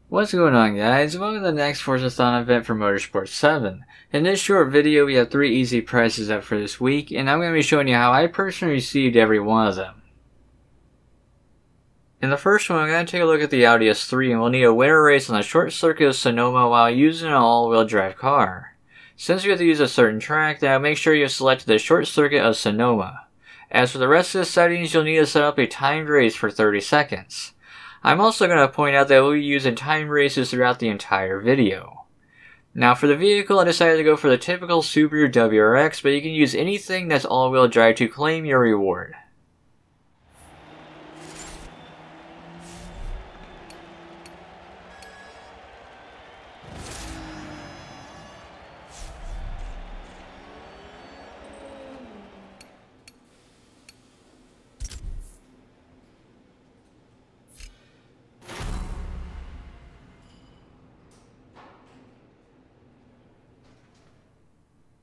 What's going on, guys? Welcome to the next Forza event for Motorsports 7. In this short video we have 3 easy prizes up for this week, and I'm going to be showing you how I personally received every one of them. In the first one, I'm going to take a look at the Audi S3, and we'll need a winter race on the short circuit of Sonoma while using an all-wheel drive car. Since we have to use a certain track, then I'll make sure you have selected the short circuit of Sonoma. As for the rest of the settings, you'll need to set up a timed race for 30 seconds. I'm also going to point out that we'll be using timed races throughout the entire video. Now for the vehicle, I decided to go for the typical Subaru WRX, but you can use anything that's all-wheel drive to claim your reward.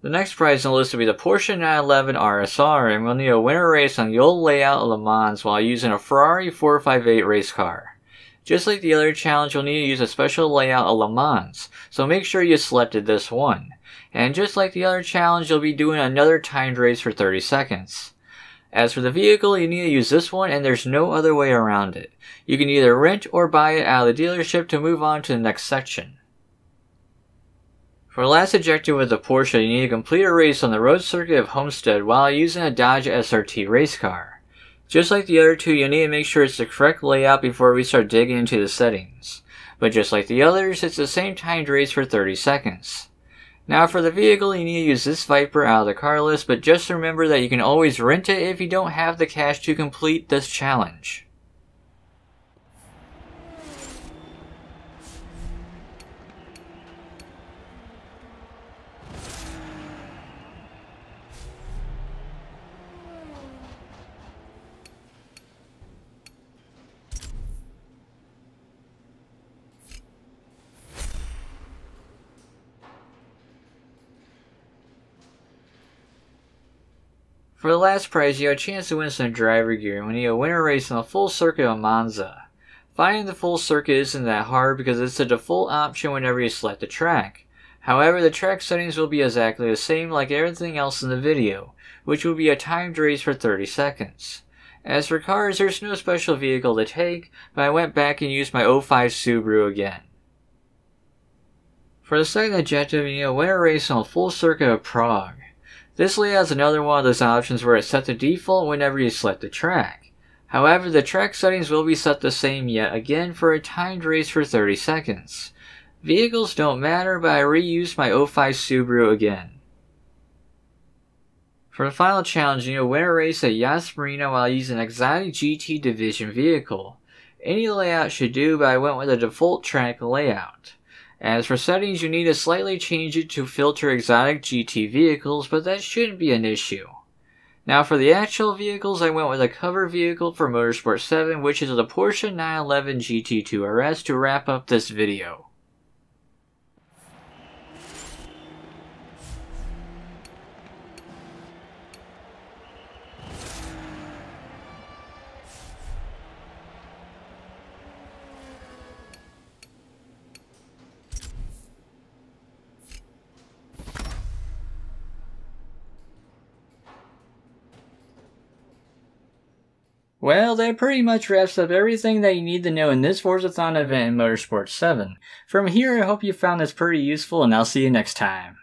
The next prize on the list will be the Porsche 911 RSR, and we'll need a winter race on the old layout of Le Mans while using a Ferrari 458 race car. Just like the other challenge, you'll need to use a special layout of Le Mans, so make sure you selected this one. And just like the other challenge, you'll be doing another timed race for 30 seconds. As for the vehicle, you need to use this one, and there's no other way around it. You can either rent or buy it out of the dealership to move on to the next section. For the last objective with the Porsche, you need to complete a race on the road circuit of Homestead while using a Dodge SRT race car. Just like the other two, you need to make sure it's the correct layout before we start digging into the settings. But just like the others, it's the same timed race for 30 seconds. Now for the vehicle, you need to use this Viper out of the car list, but just remember that you can always rent it if you don't have the cash to complete this challenge. For the last prize, you have a chance to win some driver gear when you win a race on the full circuit of Monza. Finding the full circuit isn't that hard because it's the default option whenever you select the track. However, the track settings will be exactly the same like everything else in the video, which will be a timed race for 30 seconds. As for cars, there's no special vehicle to take, but I went back and used my 05 Subaru again. For the second objective, you need to win a race on the full circuit of Prague. This layout is another one of those options where it's set to default whenever you select the track. However, the track settings will be set the same yet again for a timed race for 30 seconds. Vehicles don't matter, but I reused my 05 Subaru again. For the final challenge, you need to win a race at Yas Marina while using an exotic GT division vehicle. Any layout should do, but I went with a default track layout. As for settings, you need to slightly change it to filter exotic GT vehicles, but that shouldn't be an issue. Now for the actual vehicles, I went with a cover vehicle for Motorsports 7, which is the Porsche 911 GT2 RS to wrap up this video. Well, that pretty much wraps up everything that you need to know in this Forzathon event in Motorsports 7. From here, I hope you found this pretty useful, and I'll see you next time.